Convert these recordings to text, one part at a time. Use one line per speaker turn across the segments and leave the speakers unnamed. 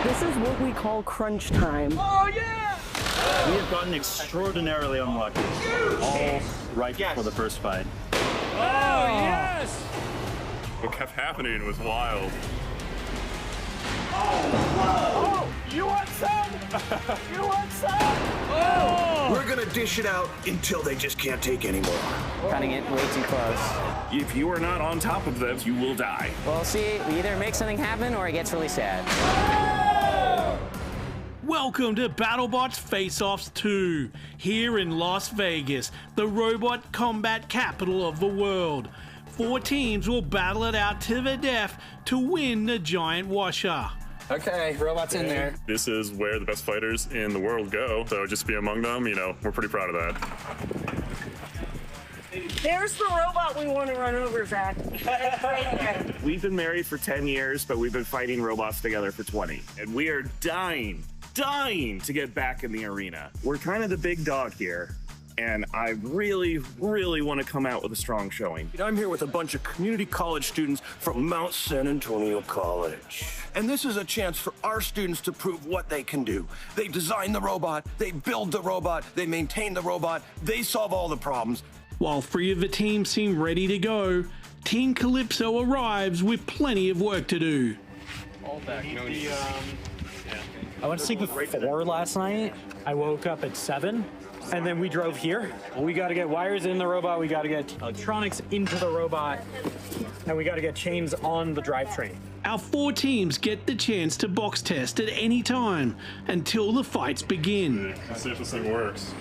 This is what we call crunch time.
Oh, yeah!
We have gotten extraordinarily unlucky. All right for the first fight.
Oh, yes!
What kept happening was wild.
Oh, you want some? You want some? Oh!
We're gonna dish it out until they just can't take anymore.
Cutting it way too close.
If you are not on top of them, you will die.
Well, see, we either make something happen or it gets really sad.
Welcome to BattleBots FaceOffs 2, here in Las Vegas, the robot combat capital of the world. 4 teams will battle it out to the death to win the giant washer.
Okay, robots in there.
This is where the best fighters in the world go, so just be among them, you know, we're pretty proud of that.
There's the robot we want to run over, Zach. It's right there.
We've been married for 10 years, but we've been fighting robots together for 20. And we are dying to get back in the arena. We're kind of the big dog here, and I really want to come out with a strong showing.
I'm here with a bunch of community college students from Mount San Antonio College. And this is a chance for our students to prove what they can do. They design the robot, they build the robot, they maintain the robot, they solve all the problems.
While 3 of the teams seem ready to go, Team Calypso arrives with plenty of work to do.
I went to sleep at 4 last night. I woke up at 7, and then we drove here. We got to get wires in the robot, we got to get electronics into the robot, and we got to get chains on the drivetrain.
Our 4 teams get the chance to box test at any time until the fights begin.
Let's see if this thing works.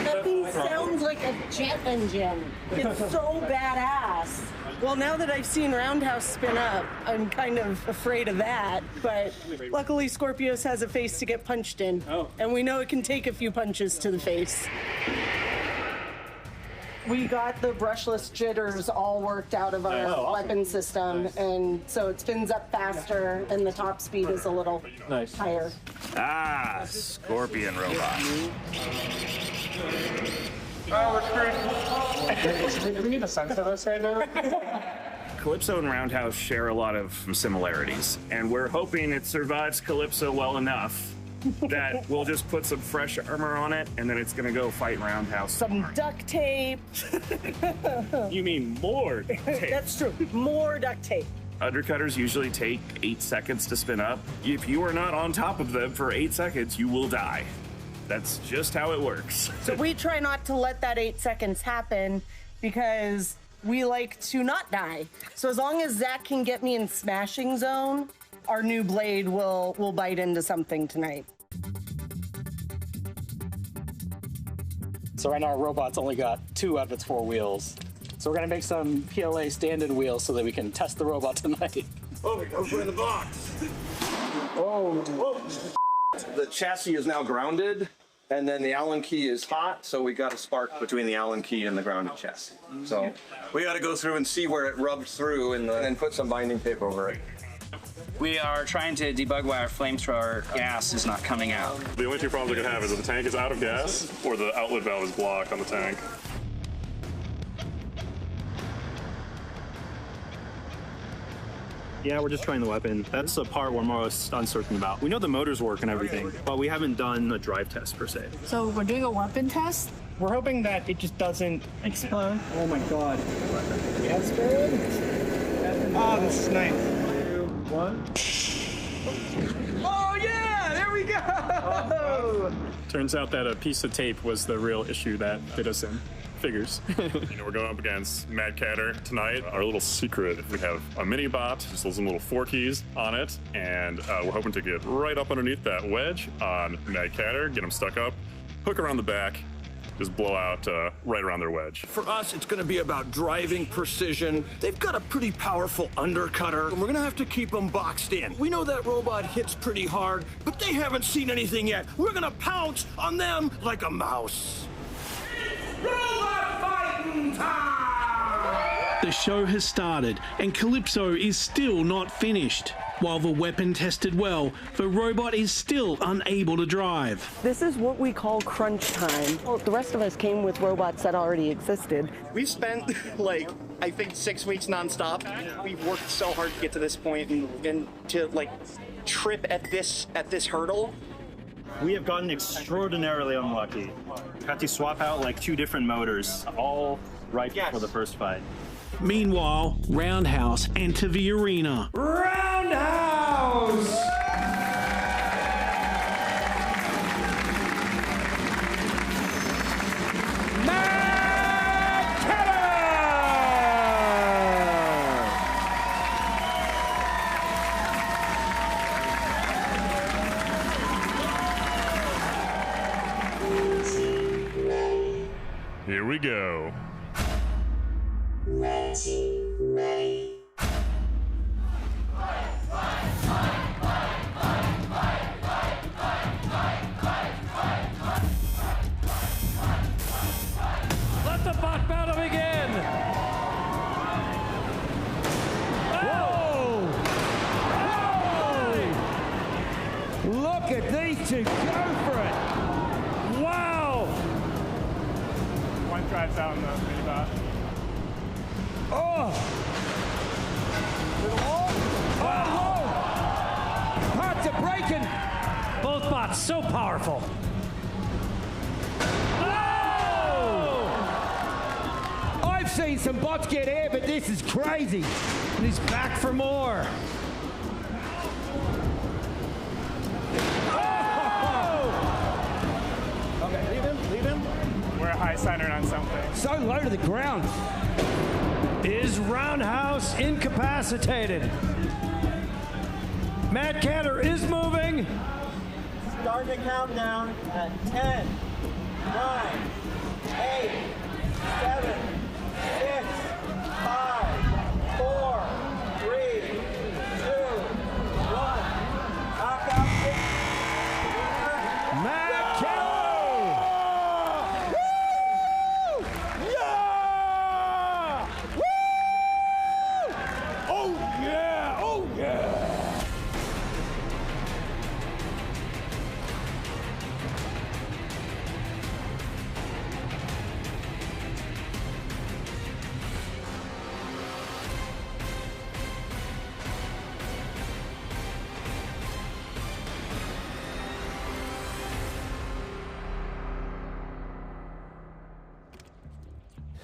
That thing sounds like a jet engine. It's so badass. Well, now that I've seen Roundhouse spin up, I'm kind of afraid of that. But luckily, Skorpios has a face to get punched in. Oh. And we know it can take a few punches to the face. We got the brushless jitters all worked out of our weapon system. And so it spins up faster, and the top speed is a little higher.
Ah, Scorpion robot.
Oh, we're screwed. We need to censor this right now.
Calypso and Roundhouse share a lot of similarities, and we're hoping it survives Calypso well enough that we'll just put some fresh armor on it, and then it's gonna go fight Roundhouse.
Some duct tape.
You mean more duct tape?
That's true. More duct tape.
Undercutters usually take 8 seconds to spin up. If you are not on top of them for 8 seconds, you will die. That's just how it works.
So we try not to let that 8 seconds happen because we like to not die. So as long as Zach can get me in smashing zone, our new blade will bite into something tonight.
So right now our robot's only got 2 out of its 4 wheels. So we're gonna make some PLA stand-in wheels so that we can test the robot tonight.
Oh, it goes in the box. Oh. The chassis is now grounded, and then the Allen key is hot, so we got a spark between the Allen key and the grounded chassis. So we got to go through and see where it rubs through and then put some binding tape over it.
We are trying to debug why our flamethrower gas is not coming out.
The only 2 problems it could have is if the tank is out of gas or the outlet valve is blocked on the tank.
Yeah, we're just trying the weapon. That's the part we're most uncertain about. We know the motors work and everything, but we haven't done a drive test per se.
So we're doing a weapon test?
We're hoping that it just doesn't
Explode.
Oh my god. Yes, good. Oh, this is nice. 2, 1.
Oh, yeah! There we go!
Turns out that a piece of tape was the real issue that bit us in. Figures.
You know, we're going up against MadCatter tonight. Our little secret, we have a mini bot, just those little forkies on it, and we're hoping to get right up underneath that wedge on MadCatter, get them stuck up, hook around the back, just blow out right around their wedge.
For us, it's going to be about driving precision. They've got a pretty powerful undercutter, and we're going to have to keep them boxed in. We know that robot hits pretty hard, but they haven't seen anything yet. We're going to pounce on them like a mouse.
Robot fighting time!
The show has started, and Calypso is still not finished. While the weapon tested well, the robot is still unable to drive.
This is what we call crunch time. Well, the rest of us came with robots that already existed.
We've spent like, I think 6 weeks nonstop. We've worked so hard to get to this point and to like trip at this hurdle.
We have gotten extraordinarily unlucky. Had to swap out like 2 different motors, all right before the first fight.
Meanwhile, Roundhouse enter the arena.
Roundhouse!
Here we go.
Let the bot battle begin! Whoa! Whoa! Look at these two go for it! Wow!
One drives out in the mini-bot.
Oh! Wow! Parts are breaking! Both bots so powerful. I've seen some bots get air, but this is crazy. And he's back for more. Oh!
Okay, leave him. We're a high signer on something.
So low to the ground. Is Roundhouse incapacitated? MadCatter is moving.
Start the countdown at 10, 9, 8, 7, 6, 5, 4, 3, 2, 1. Knockout.
MadCatter! Woo! Yeah! Woo! Oh yeah! Oh yeah!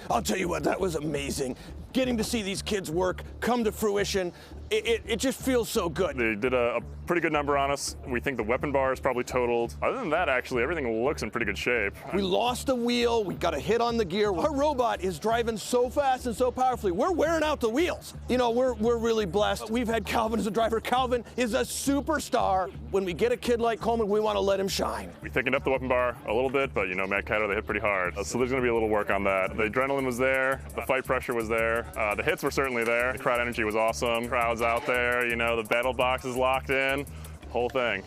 I'll tell you what, that was amazing. Getting to see these kids work come to fruition, it just feels so good.
They did a pretty good number on us. We think the weapon bar is probably totaled. Other than that, actually, everything looks in pretty good shape.
We lost a wheel, we got a hit on the gear. Our robot is driving so fast and so powerfully. We're wearing out the wheels. You know, we're really blessed. We've had Calvin as a driver. Calvin is a superstar. When we get a kid like Coleman, we want to let him shine.
We thickened up the weapon bar a little bit, but you know, MadCatter, they hit pretty hard. So there's gonna be a little work on that. The adrenaline was there, the fight pressure was there, the hits were certainly there. The crowd energy was awesome. Crowd's out there, you know, the battle box is locked in, whole thing.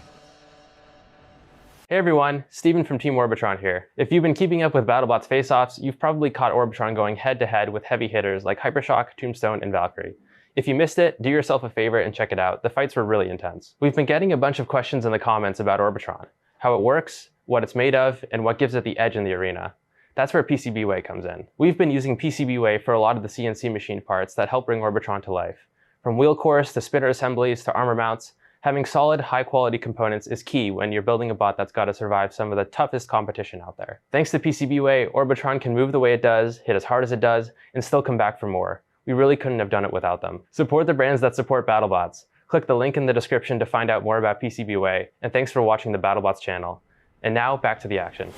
Hey everyone, Steven from Team Orbitron here. If you've been keeping up with BattleBots FaceOffs, you've probably caught Orbitron going head-to-head with heavy hitters like Hypershock, Tombstone, and Valkyrie. If you missed it, do yourself a favor and check it out. The fights were really intense. We've been getting a bunch of questions in the comments about Orbitron, how it works, what it's made of, and what gives it the edge in the arena. That's where PCBWay comes in. We've been using PCBWay for a lot of the CNC machine parts that help bring Orbitron to life. From wheel cores to spinner assemblies to armor mounts, having solid, high-quality components is key when you're building a bot that's got to survive some of the toughest competition out there. Thanks to PCBWay, Orbitron can move the way it does, hit as hard as it does, and still come back for more. We really couldn't have done it without them. Support the brands that support BattleBots. Click the link in the description to find out more about PCBWay, and thanks for watching the BattleBots channel. And now, back to the action.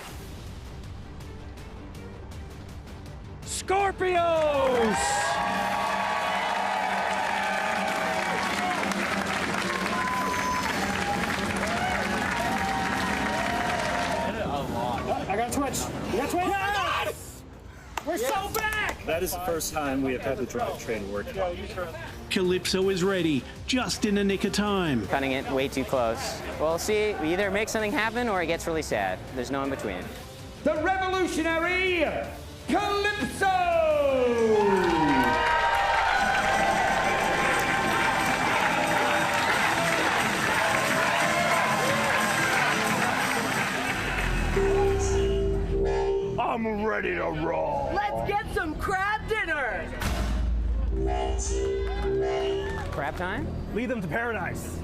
Skorpios!
I got Twitch. You got Twitch? Yes! We're so back!
That is the first time we have had the drivetrain work.
Calypso is ready, just in the nick of time.
Cutting it way too close. We'll see. We either make something happen or it gets really sad. There's no in between.
The revolutionary Calypso!
get some crab dinner.
Crab time?
Lead them to paradise.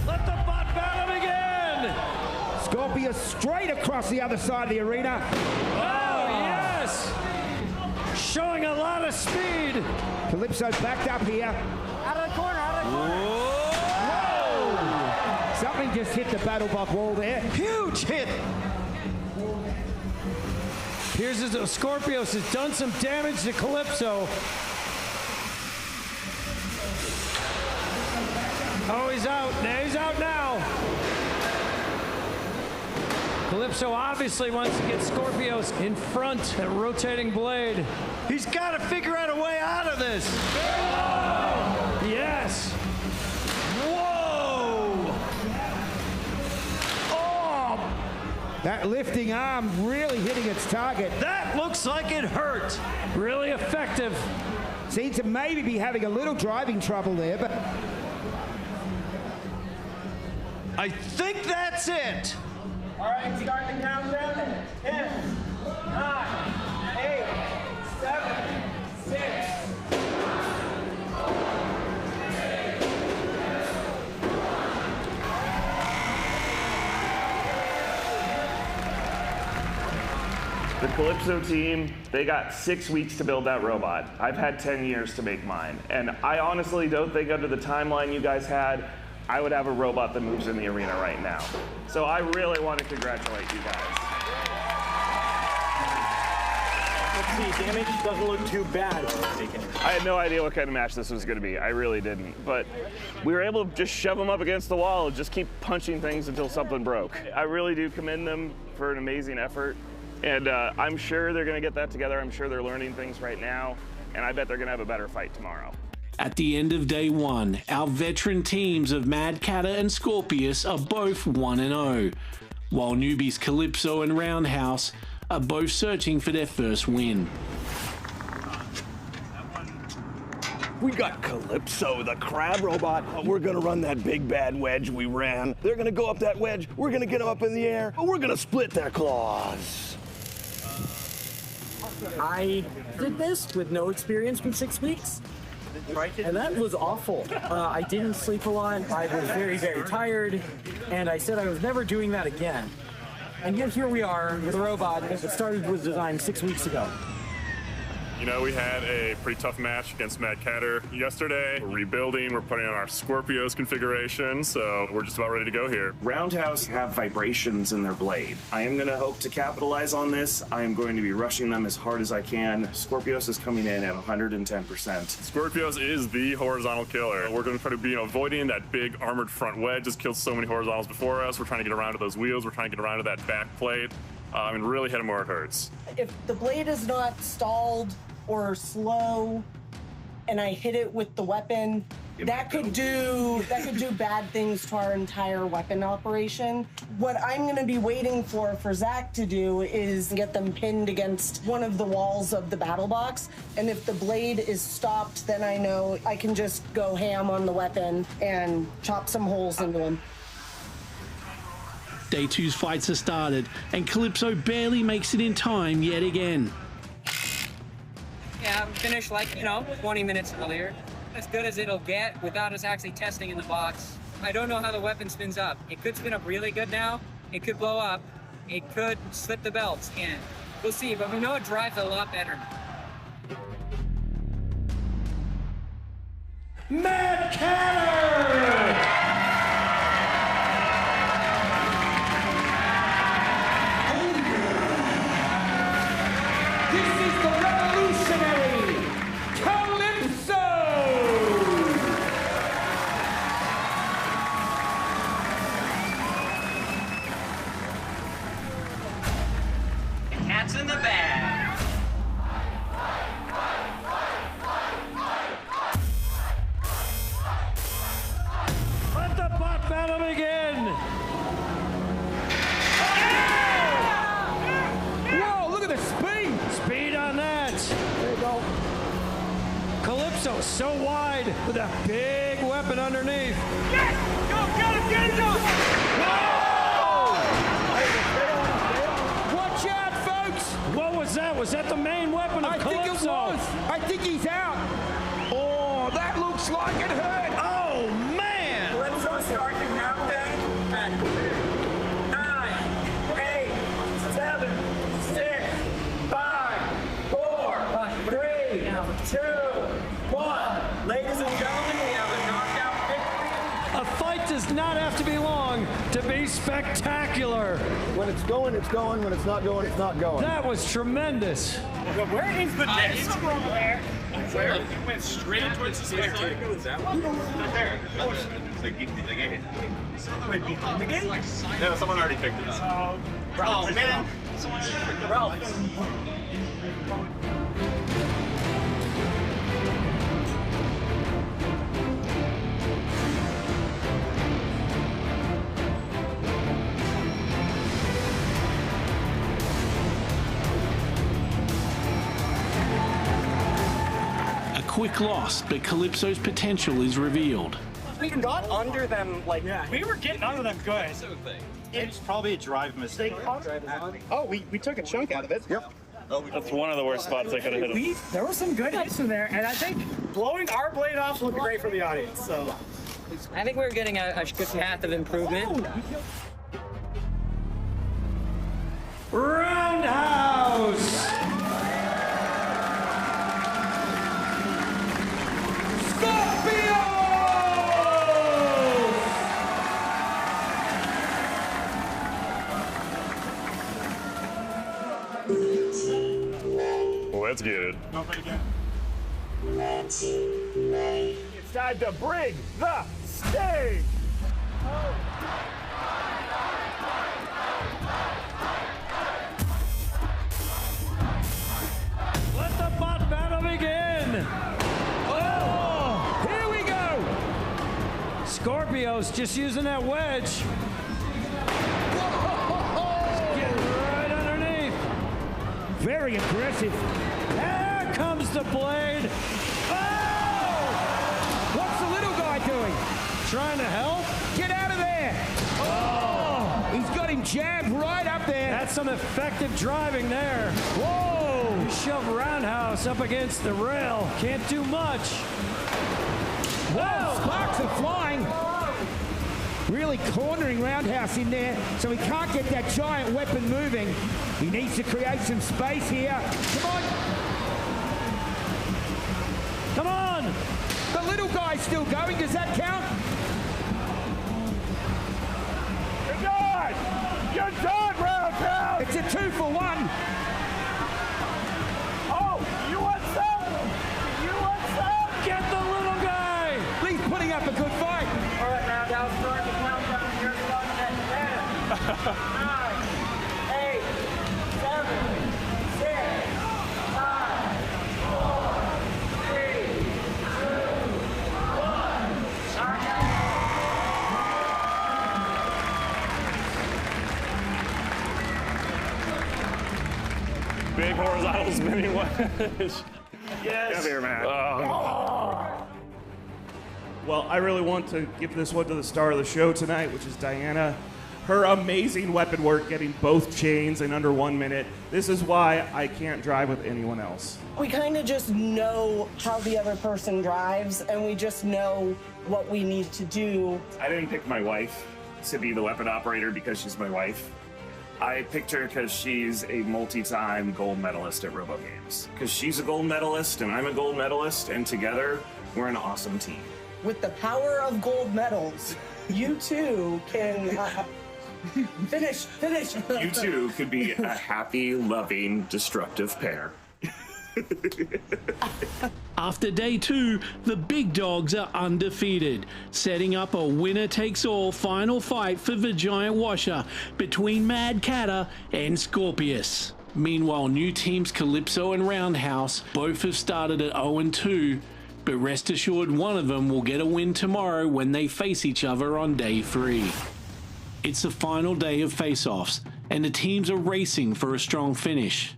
Let the bot battle begin! Skorpios straight across the other side of the arena.
Oh, yes! Showing a lot of speed.
Calypso backed up here.
Out of the corner, out of the corner.
Whoa! Something just hit the BattleBot wall there.
Huge hit. Here's as Skorpios has done some damage to Calypso. Oh, he's out. He's out now. Calypso obviously wants to get Skorpios in front, that rotating blade. He's got to figure out a way out of this. Oh, yes. Whoa. Oh.
That lifting arm really hitting its target.
That looks like it hurt. Really effective.
Seems to maybe be having a little driving trouble there, but
I think that's it.
All right, start the countdown. 10, 9, 8, 7, 6.
The Calypso team, they got 6 weeks to build that robot. I've had 10 years to make mine. And I honestly don't think under the timeline you guys had, I would have a robot that moves in the arena right now. So I really want to congratulate you guys.
Let's see, damage doesn't look too bad.
I had no idea what kind of match this was going to be. I really didn't. But we were able to just shove them up against the wall and just keep punching things until something broke. I really do commend them for an amazing effort. And I'm sure they're going to get that together. I'm sure they're learning things right now. And I bet they're going to have a better fight tomorrow.
At the end of day one, our veteran teams of MadCatter and Skorpios are both 1-0, while newbies Calypso and Roundhouse are both searching for their first win.
We got Calypso, the crab robot. We're gonna run that big bad wedge we ran. They're gonna go up that wedge. We're gonna get them up in the air. We're gonna split their claws.
I did this with no experience for 6 weeks. And that was awful. I didn't sleep a lot. I was very, very tired. And I said I was never doing that again. And yet here we are with a robot that was designed 6 weeks ago.
You know, we had a pretty tough match against MadCatter yesterday. We're rebuilding, we're putting on our Skorpios configuration, so we're just about ready to go here.
Roundhouse have vibrations in their blade. I am going to hope to capitalize on this. I am going to be rushing them as hard as I can. Skorpios is coming in at 110%.
Skorpios is the horizontal killer. We're going to try to be avoiding that big armored front wedge. Just killed so many horizontals before us. We're trying to get around to those wheels. We're trying to get around to that back plate and really hit them where it hurts.
If the blade is not stalled or slow and I hit it with the weapon, that could do bad things to our entire weapon operation. What I'm gonna be waiting for Zach to do is get them pinned against one of the walls of the battle box. And if the blade is stopped, then I know I can just go ham on the weapon and chop some holes into them.
Day two's fights have started, and Calypso barely makes it in time yet again.
Yeah, finished like, 20 minutes earlier. As good as it'll get without us actually testing in the box. I don't know how the weapon spins up. It could spin up really good now. It could blow up. It could slip the belts in. We'll see, but we know it drives a lot better.
MadCatter!
Cat's in the bag.
Let the bot battle begin!
whoa, look at the speed!
Speed on that.
There you go.
Calypso so wide with that big weapon underneath.
Yes! Go, get him!
Get it up!
Watch out, folks! What was that? Was that the main weapon of Calypso?
I think it was. I think he's out. Oh, that looks like it hurt.
Oh, man!
Calypso starting countdown at 9, 8, 7, 6, 5, 4, 3, 2, 1. Ladies and gentlemen, we have a knockout victory.
A fight does not have to be long to be spectacular.
When it's going, it's going. When it's not going, it's not going.
That was tremendous.
Where is the disc? Over there.
Where? You went straight towards the spectator. That one? Right there.
No, someone already picked it up.
Oh, man. Someone should pick it up.
A quick loss, but Calypso's potential is revealed.
We got under them, like,
We were getting under them good.
It's probably a drive mistake.
oh, we took a chunk out of it.
Yep.
That's one of the worst spots I could have hit him.
There were some good hits in there, and I think blowing our blade off looked great for the audience. So
I think we're getting a good path of improvement.
Roundhouse!
Let's get it.
It's time to bring the stage.
Let the bot battle begin! Oh!
Here we go.
Skorpios just using that wedge. Getting right underneath.
Very impressive.
There comes the blade. Oh!
What's the little guy doing?
Trying to help?
Get out of there. Oh! He's got him jammed right up there.
That's some effective driving there.
Whoa!
You shove Roundhouse up against the rail. Can't do much.
Whoa! Sparks are flying. Really cornering Roundhouse in there, so he can't get that giant weapon moving. He needs to create some space here. Come on!
Come on!
The little guy's still going. Does that count? You're done! You're done, Roundhouse! It's a 2-for-1. Oh, you want some? You want some?
Get the little guy!
He's putting up a good fight.
all right, Roundhouse, start the countdown. You're starting at 10, 9, 8, 7, 6, 5, 4, 3, 2, 1.
Big horizontal spinning wedge.
Yes. Come here, man.
Well, I really want to give this one to the star of the show tonight, which is Diana. Her amazing weapon work getting both chains in under 1 minute. This is why I can't drive with anyone else.
We kind of just know how the other person drives, and we just know what we need to do.
I didn't pick my wife to be the weapon operator because she's my wife. I picked her because she's a multi-time gold medalist at Robo Games. Because she's a gold medalist and I'm a gold medalist, and together we're an awesome team.
With the power of gold medals, you too can finish.
You two could be a happy, loving, destructive pair.
After day 2, the big dogs are undefeated, setting up a winner-takes-all final fight for the giant washer between MadCatter and Skorpios. Meanwhile, new teams Calypso and Roundhouse both have started at 0-2, but rest assured one of them will get a win tomorrow when they face each other on day 3. It's the final day of face-offs, and the teams are racing for a strong finish.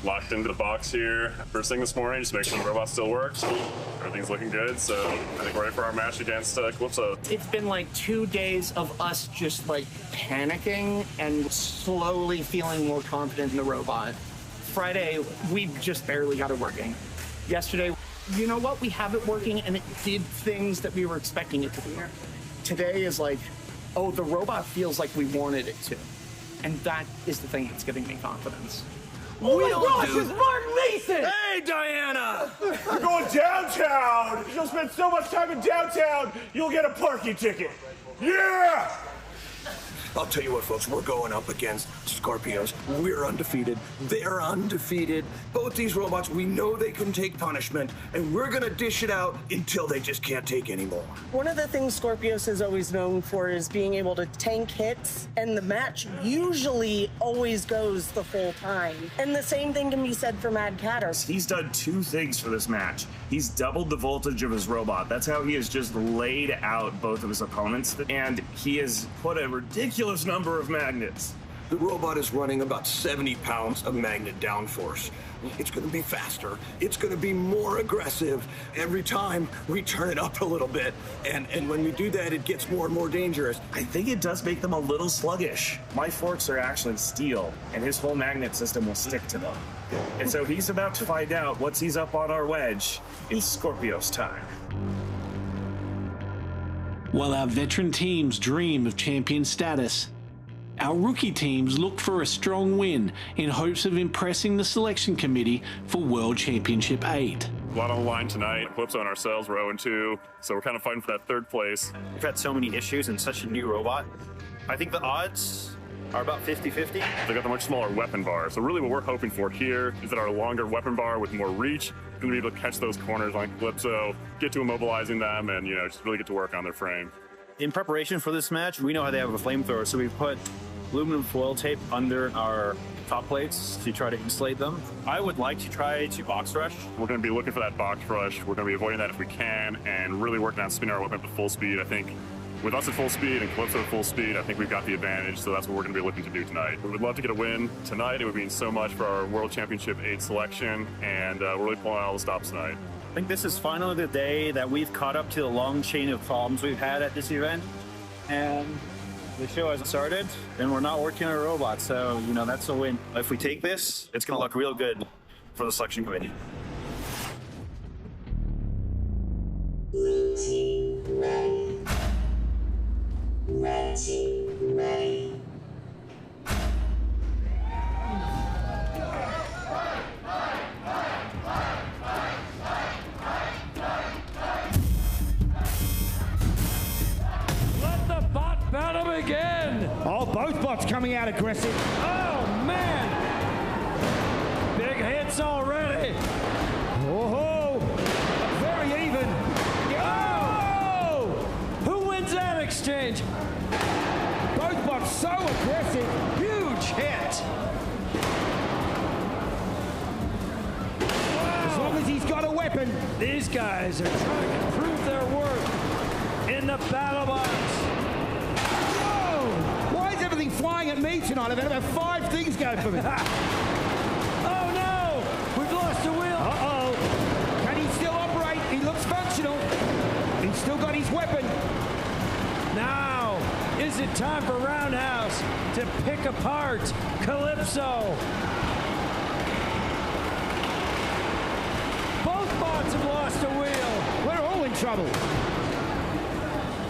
locked into the box here first thing this morning, just make sure the robot still works. Everything's looking good, so I think we're ready for our match against Calypso.
It's been like 2 days of us just like panicking and slowly feeling more confident in the robot. Friday, we just barely got it working. Yesterday, you know what? We have it working and it did things that we were expecting it to do. Today is like, oh, the robot feels like we wanted it to. And that is the thing that's giving me confidence.
Oh my gosh, it's Martin Mason!
Hey, Diana!
We're going downtown! You'll spend so much time in downtown, you'll get a parking ticket. Yeah!
I'll tell you what, folks, we're going up against Skorpios. We're undefeated. They're undefeated. Both these robots, we know they can take punishment, and we're gonna dish it out until they just can't take anymore.
One of the things Skorpios is always known for is being able to tank hits, and the match usually always goes the full time. And the same thing can be said for MadCatter.
He's done 2 things for this match. He's doubled the voltage of his robot. That's how he has just laid out both of his opponents, and he has put a ridiculous number of magnets.
The robot is running about 70 pounds of magnet downforce. It's going to be faster. It's going to be more aggressive. Every time we turn it up a little bit. And when we do that, it gets more and more dangerous.
I think it does make them a little sluggish. My forks are actually steel, and his whole magnet system will stick to them. And so he's about to find out what's he's up on our wedge. It's Skorpios time.
While our veteran teams dream of champion status, our rookie teams look for a strong win in hopes of impressing the selection committee for World Championship 8.
A lot on the line tonight. Calypso and ourselves were 0-2, so we're kind of fighting for that 3rd place.
We've had so many issues in such a new robot. I think the odds are about 50-50.
They got the much smaller weapon bar, so really what we're hoping for here is that our longer weapon bar with more reach is going to be able to catch those corners on Calypso, get to immobilizing them, and just really get to work on their frame.
In preparation for this match, we know how they have a flamethrower, so we've put aluminum foil tape under our top plates to try to insulate them. I would like to try to box rush.
We're going to be looking for that box rush. We're going to be avoiding that if we can, and really working on spinning our weapon up to full speed. I think with us at full speed and Calypso at full speed, I think we've got the advantage, so that's what we're going to be looking to do tonight. We would love to get a win tonight. It would mean so much for our World Championship 8 selection, and we're really pulling out all the stops tonight.
I think this is finally the day that we've caught up to the long chain of problems we've had at this event, and the show hasn't started, and we're not working on a robot, so, that's a win. If we take this, it's going to look real good for the selection committee.
Battle again!
Oh, both bots coming out aggressive.
Oh, man! Big hits already.
Oh, very even.
Oh! Who wins that exchange?
Both bots so aggressive.
Huge hit. Wow.
As long as he's got a weapon.
These guys are trying to prove their worth in the BattleBots.
Everything flying at me tonight. I've had about 5 things go for me.
Oh no! We've lost the wheel.
Uh-oh. Can he still operate? He looks functional. He's still got his weapon.
Now, is it time for Roundhouse to pick apart Calypso? Both bots have lost a wheel.
We're all in trouble.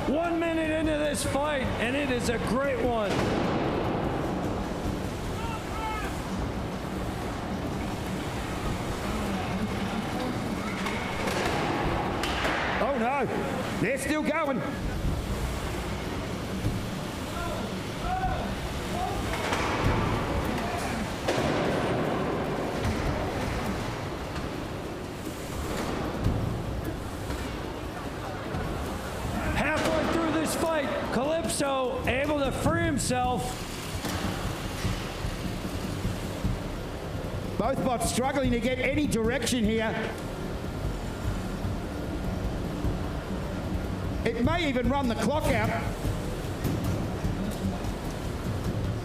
1 minute into this fight, and it is a great one.
Oh no, they're still going.
Fight, Calypso able to free himself.
Both bots struggling to get any direction here. It may even run the clock out.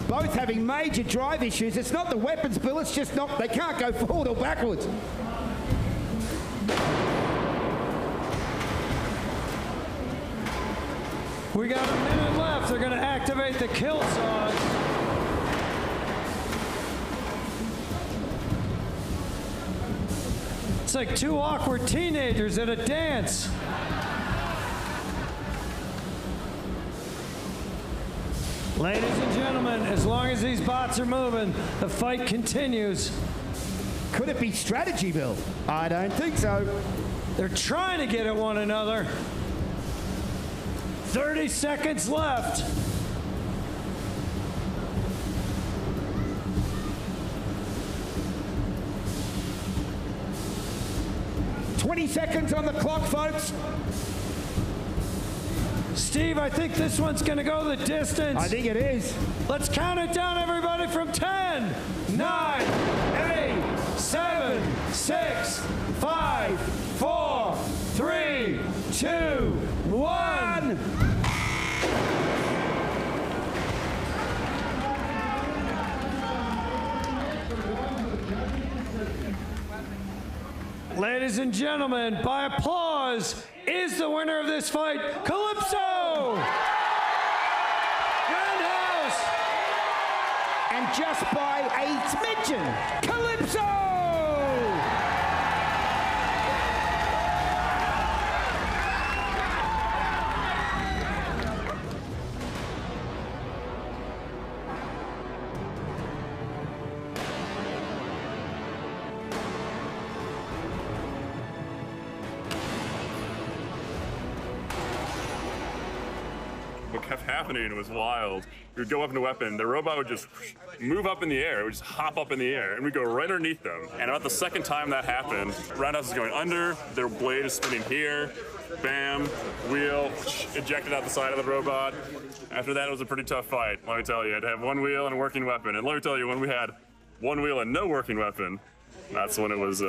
both having major drive issues. It's not the weapons, Bill, it's just not, they can't go forward or backwards.
We got a minute left. They're going to activate the kill zone. It's like two awkward teenagers at a dance. Ladies and gentlemen, as long as these bots are moving, the fight continues.
Could it be strategy, Bill? I don't think so.
They're trying to get at one another. 30 seconds left.
"20 seconds on the clock, folks."
Steve, I think this one's going to go the distance.
I think it is.
Let's count it down, everybody, from 10, 9, 8, 7, 6, 5, 4, 3, 2, 1. Ladies and gentlemen, by applause, is the winner of this fight, Calypso! Roundhouse!
And just by a smidgen, Calypso!
What kept happening was wild. We would go up into weapon, the robot would just move up in the air, it would just hop up in the air, and we'd go right underneath them. And about the second time that happened, Roundhouse is going under, their blade is spinning here, bam, wheel, ejected out the side of the robot. After that, it was a pretty tough fight, let me tell you. I had to have one wheel and a working weapon. And let me tell you, when we had one wheel and no working weapon, that's when it was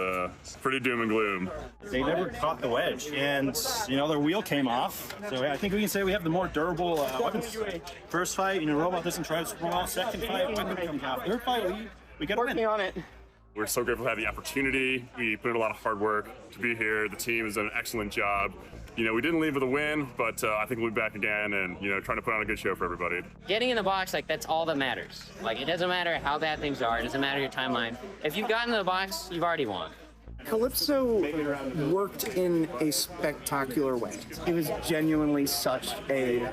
pretty doom and gloom.
They never caught the wedge, and their wheel came off. So I think we can say we have the more durable weapons. First fight, robot doesn't try to sprawl. Second fight, weapon comes out. Third fight, we get a win.
Working on it.
We're so grateful to have the opportunity. We put in a lot of hard work to be here. The team has done an excellent job. We didn't leave with a win, but I think we'll be back again and, trying to put on a good show for everybody.
Getting in the box, that's all that matters. It doesn't matter how bad things are. It doesn't matter your timeline. If you've gotten in the box, you've already won.
Calypso worked in a spectacular way. It was genuinely such a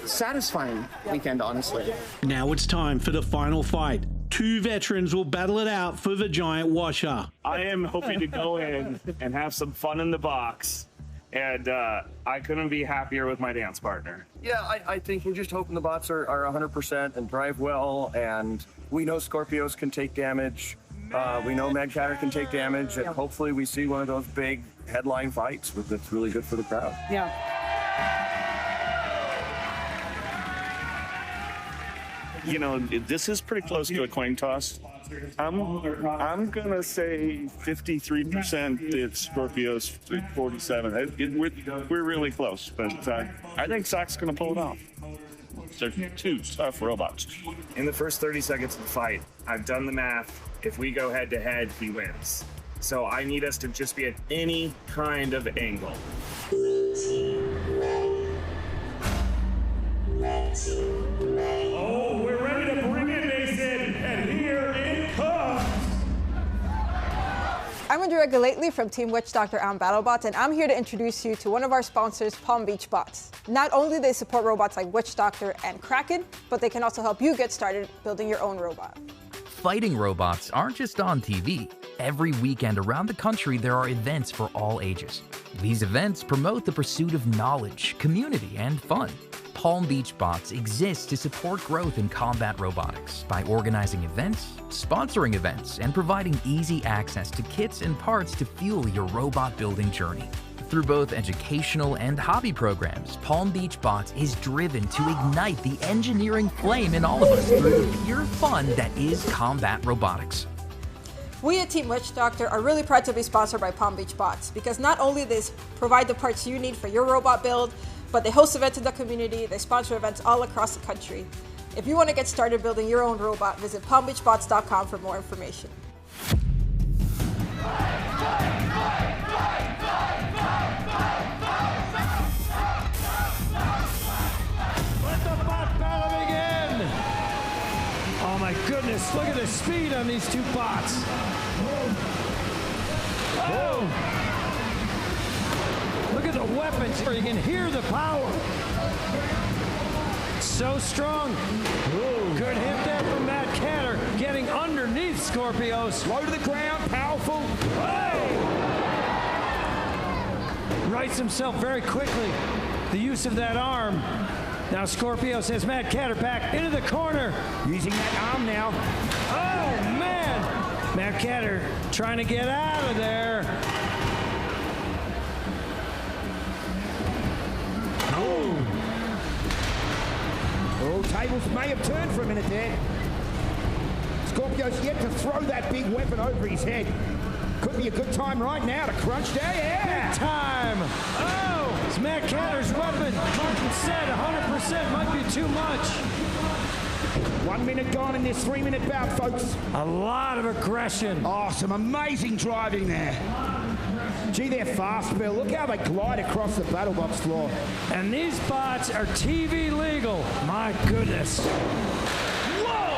satisfying weekend, honestly.
Now it's time for the final fight. Two veterans will battle it out for the giant washer.
I am hoping to go in and have some fun in the box, and I couldn't be happier with my dance partner.
Yeah, I think we're just hoping the bots are 100% and drive well, and we know Skorpios can take damage. We know MadCatter can take damage, and hopefully we see one of those big headline fights that's really good for the crowd.
Yeah.
This is pretty close to a coin toss. I'm gonna say 53%. It's Skorpios 47. We're really close, but I think Sock's gonna pull it off. They're two tough robots. In the first 30 seconds of the fight, I've done the math. If we go head to head, he wins. So I need us to just be at any kind of angle.
Oh, we're ready to bring it, Mason, and here it comes.
I'm Andrea Lately from Team Witch Doctor and BattleBots, and I'm here to introduce you to one of our sponsors, Palm Beach Bots. Not only do they support robots like Witch Doctor and Kraken, but they can also help you get started building your own robot.
Fighting robots aren't just on TV. Every weekend around the country, there are events for all ages. These events promote the pursuit of knowledge, community, and fun. Palm Beach Bots exists to support growth in combat robotics by organizing events, sponsoring events, and providing easy access to kits and parts to fuel your robot building journey. Through both educational and hobby programs, Palm Beach Bots is driven to ignite the engineering flame in all of us through the pure fun that is combat robotics.
We at Team Witch Doctor are really proud to be sponsored by Palm Beach Bots because not only do they provide the parts you need for your robot build, but they host events in the community, they sponsor events all across the country. If you want to get started building your own robot, visit palmbeachbots.com for more information.
Let the bot battle begin! Oh my goodness, look at the speed on these two bots. Oh! Look at the weapons, you can hear the power. So strong. Ooh. Good hit there from MadCatter, getting underneath Skorpios.
Low to the ground, powerful.
Hey! Rights himself very quickly. The use of that arm. Now Skorpios has MadCatter back into the corner.
Using that arm now.
Oh, man! MadCatter trying to get out of there.
Oh, tables may have turned for a minute there. Skorpios yet to throw that big weapon over his head. Could be a good time right now to crunch down. Yeah!
Big time! Oh! It's MadCatter's weapon. Martin said 100% might be too much.
1 minute gone in this 3-minute bout, folks.
A lot of aggression.
Oh, some amazing driving there. Gee, they're fast, Bill. Look how they glide across the BattleBots floor.
And these bots are TV legal. My goodness. Whoa!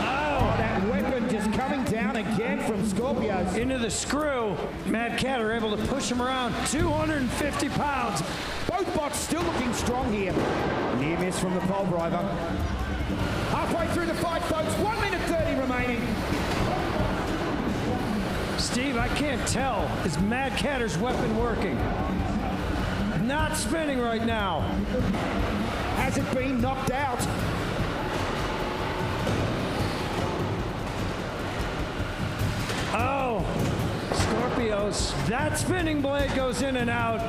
Oh, that weapon just coming down again from Skorpios.
Into the screw. MadCatter able to push him around 250 pounds.
Both bots still looking strong here. Near miss from the pole driver. Halfway through the fight, folks. 1 minute 30 remaining.
Steve, I can't tell. Is MadCatter's weapon working? Not spinning right now.
Has it been knocked out?
Oh, Skorpios. That spinning blade goes in and out.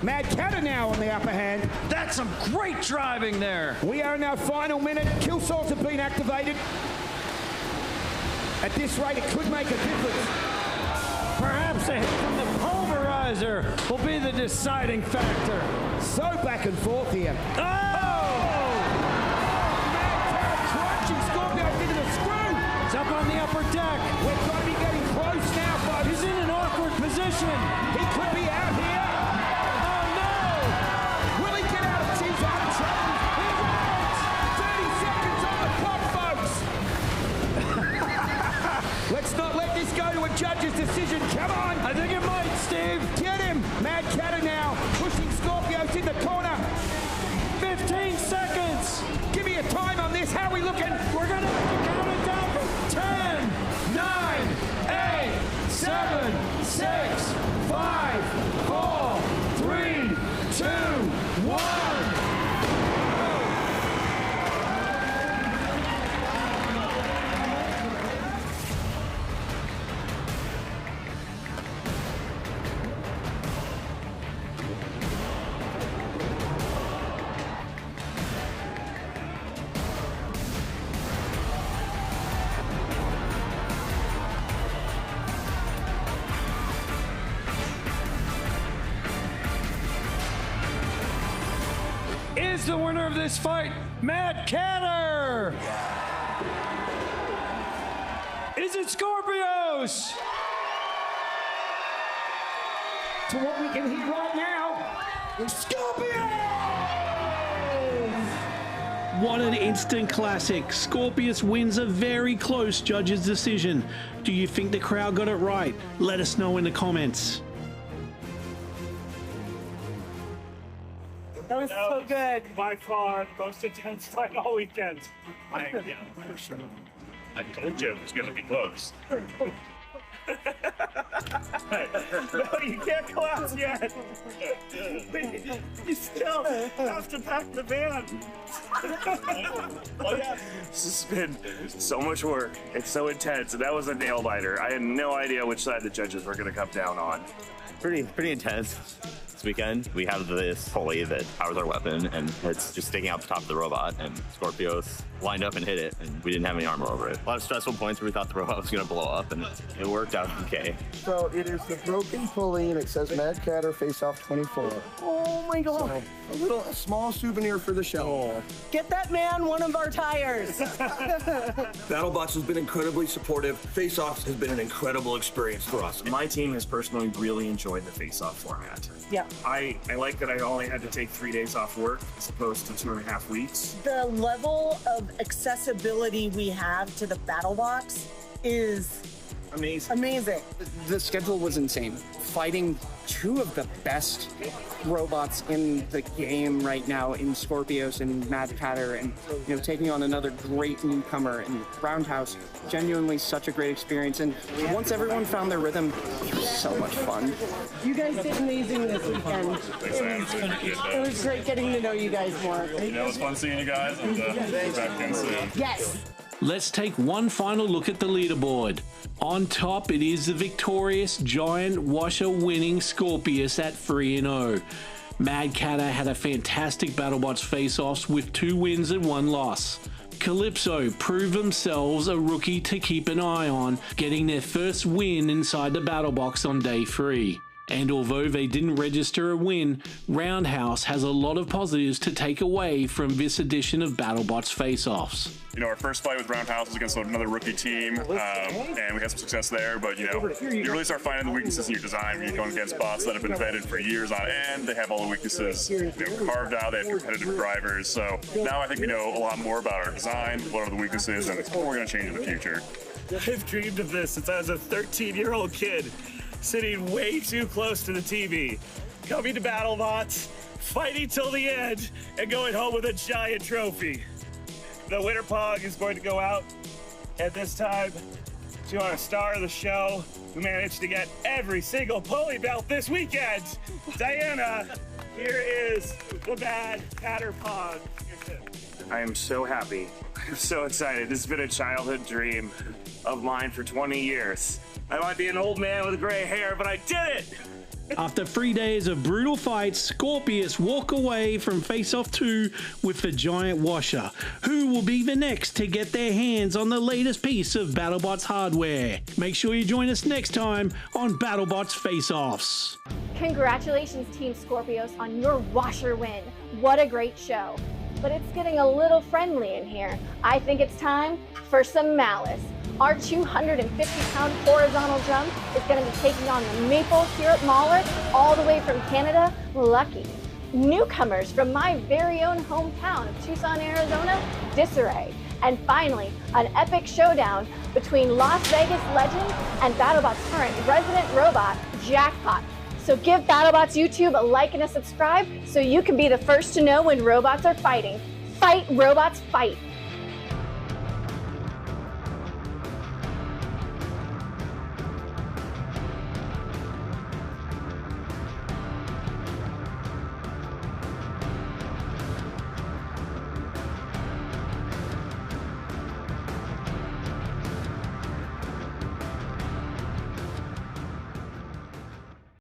MadCatter now on the upper hand.
That's some great driving there.
We are in our final minute. Kill saws have been activated. At this rate, it could make a difference.
Perhaps a hit from the pulverizer will be the deciding factor.
So back and forth here.
Oh!
MadCatter crunching Skorpios into the screw.
It's up on the upper deck.
We're going to be getting close now, folks.
He's in an awkward position.
He could be out here.
Oh, no!
Will he get out? He's out of trouble. He's out. 30 seconds on the clock, folks. Let's not let this go to a judge's decision. Come on.
I think it might, Steve.
Get him. MadCatter now pushing Skorpios in the corner.
15 seconds.
Give me a time on this. How are we looking?
We're going to have to count it down from 10, 9, 8, 7, 6, 5, 4, 3, 2, 1. Is the winner of this fight MadCatter? Is it Skorpios?
To what we can hear right now, Skorpios!
What an instant classic. Skorpios wins a very close judge's decision. Do you think the crowd got it right? Let us know in the comments.
That was so good.
By far, most intense fight all weekend.
I told you it was going to be close.
No, you can't collapse yet. You still have to pack the van.
Oh, yeah. This has been so much work. It's so intense, and that was a nail biter. I had no idea which side the judges were going to come down on.
Pretty intense.
this weekend. We have this pulley that powers our weapon, and it's just sticking out the top of the robot, and Skorpios lined up and hit it, and we didn't have any armor over it. A lot of stressful points where we thought the robot was going to blow up, and it worked out okay.
So it is the broken pulley, and it says MadCatter FaceOffs 24.
Oh my God.
So a small souvenir for the show.
Get that man one of our tires.
BattleBots has been incredibly supportive. FaceOffs has been an incredible experience for us.
My team has personally really enjoyed the face-off format.
Yeah.
I like that I only had to take 3 days off work as opposed to 2.5 weeks.
The level of accessibility we have to the BattleBots is amazing.
The schedule was insane. Fighting two of the best robots in the game right now in Skorpios and MadCatter, and taking on another great newcomer in Roundhouse. Genuinely such a great experience, and once everyone found their rhythm, it was so much fun.
You guys did amazing this weekend. It was great getting to know you guys more.
It was fun seeing you guys, and we're back again soon.
Yes.
Let's take one final look at the leaderboard. On top, it is the victorious giant washer winning Skorpios at 3-0. MadCatter had a fantastic BattleBots face-offs with 2 wins and 1 loss. Calypso proved themselves a rookie to keep an eye on, getting their first win inside the battle box on day 3. And although they didn't register a win, Roundhouse has a lot of positives to take away from this edition of BattleBots Face-Offs.
Our first fight with Roundhouse was against another rookie team, and we had some success there, but you really start finding the weaknesses in your design when you're going against bots that have been vetted for years on end. They have all the weaknesses carved out, they have competitive drivers, so now I think we know a lot more about our design, what are the weaknesses, and what we're going to change in the future.
I've dreamed of this since I was a 13-year-old kid, sitting way too close to the TV, coming to BattleBots, fighting till the end, and going home with a giant trophy. The winner pog is going to go out at this time to our star of the show, who managed to get every single pulley belt this weekend. Diana, here is the MadCatter pog.
I am so happy. I'm so excited. This has been a childhood dream of mine for 20 years. I might be an old man with gray hair, but I did it!
After 3 days of brutal fights, Skorpios walk away from Face-Off 2 with the giant washer. Who will be the next to get their hands on the latest piece of BattleBots hardware? Make sure you join us next time on BattleBots Face-Offs.
Congratulations, Team Skorpios, on your washer win. What a great show. But it's getting a little friendly in here. I think it's time for some malice. Our 250-pound horizontal drum is going to be taking on the maple syrup mauler all the way from Canada, Lucky. Newcomers from my very own hometown of Tucson, Arizona, Disarray. And finally, an epic showdown between Las Vegas legend and BattleBots' current resident robot, Jackpot. So give BattleBots YouTube a like and a subscribe so you can be the first to know when robots are fighting. Fight, robots, fight!